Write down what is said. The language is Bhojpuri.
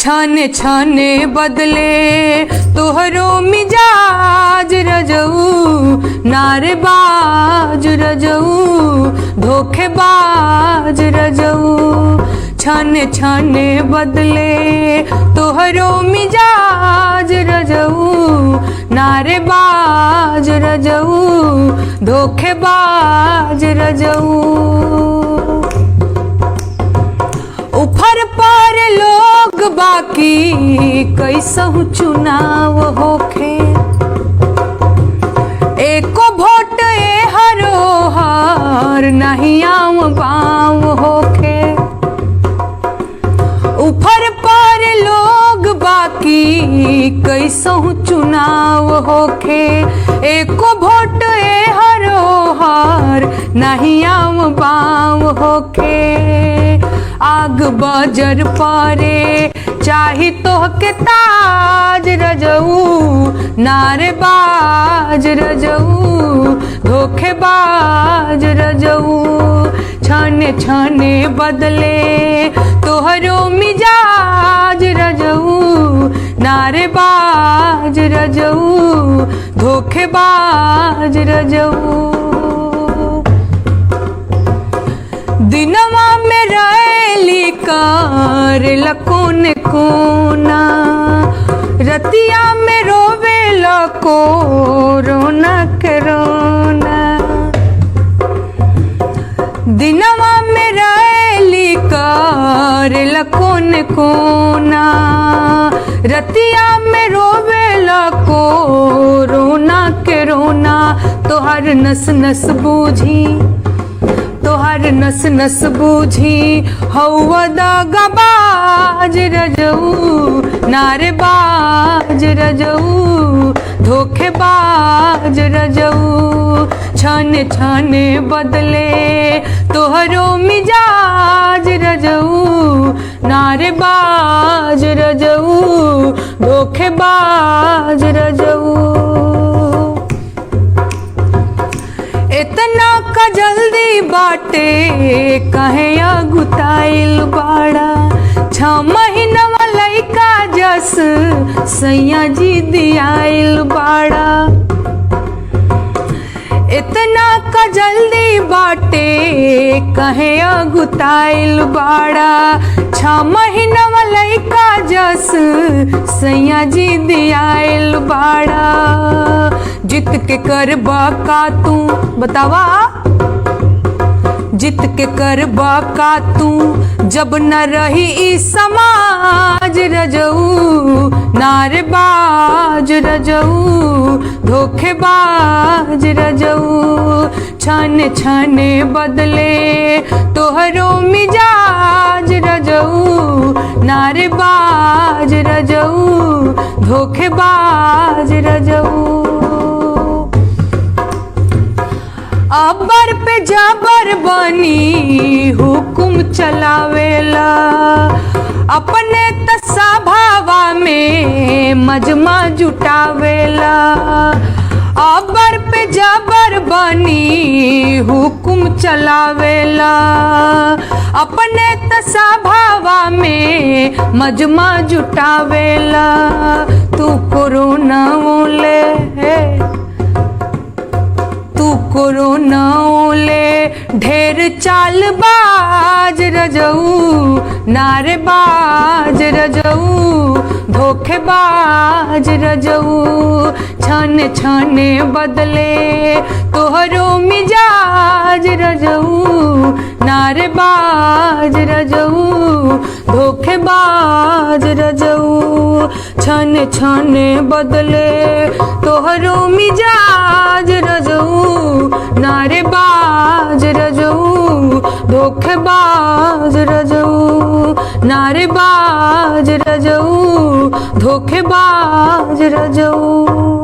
छाने छाने बदले तोहरो मिजाज रजऊ, नारेबाज रजऊ, धोखेबाज रजऊ। छाने छाने बदले तोहरो मिजाज रजऊ, नारेबाज रजऊ, धोखेबाज रजऊ। ऊपर पर लोग बाकी कैसहु चुनाव होखे, एको वोट ए हरोहर नहीं आम बाम होखे। ऊपर पर लोग बाकी कैसहु चुनाव होखे, एको वोट ए हरोहर नहीं आम बाम होखे। आग बजर पारे चाही तोहके ताज रजऊ, नारेबाज रजऊ, धोखेबाज रजऊ। छाने छाने बदले तोहरो मिजाज रजऊ, नारेबाज रजऊ, धोखेबाज रजऊ। दिनवा में रैली कर लकोन कोना, रतिया में रोवे लको रोना के रोना। दिनवा में रैली कर लकोन कोना, रतिया में रोवे लको रोना के रोना। तोहर नस नस बूझी, तोहर नस नस बूझी, हौवा दगाबाज रजऊ, नारेबाज रजऊ, धोखेबाज रजऊ। छाने छाने बदले तोहरो मिजाज रजऊ, नारेबाज रजऊ, धोखेबाज रजऊ। इतना का जल्दी बाटे कहे अगुताइल बाड़ा, 6 महीनवा लइका जस सैया जी दियाइल बाड़ा। इतना का जल्दी बाटे कहे अगुताइल बाड़ा, 6 महीनवा लइका जस सैया जी दियाइल बाड़ा। जित के करबा का तू बतावा, जित के करबा का तू जब न रही ई समाज रजऊ, नारेबाज रजऊ, धोखेबाज रजऊ। छाने छाने बदले तोहरो मिजाज रजऊ, नारेबाज रजऊ, धोखेबाज रजऊ। अबर पे जबर बनी हुकुम चलावेला, अपने तसभावा में मजमा जुटावेला। अबर पे जबर बनी हुकुम चलावेला, अपने तसभावा में मजमा जुटावेला। तू कोरोना ओले, तू कोरोना ओले ढेर चालबाज रजऊ, नारेबाज रजऊ, धोखेबाज रजऊ। छाने छाने बदले तोहरो मिजाज रजऊ, नारेबाज रजऊ, धोखेबाज रजऊ। छाने छाने बदले तोहरो मिजाज रजऊ, नारेबाज रजऊ, धोखेबाज रजऊ, नारेबाज रजऊ, धोखेबाज रजऊ।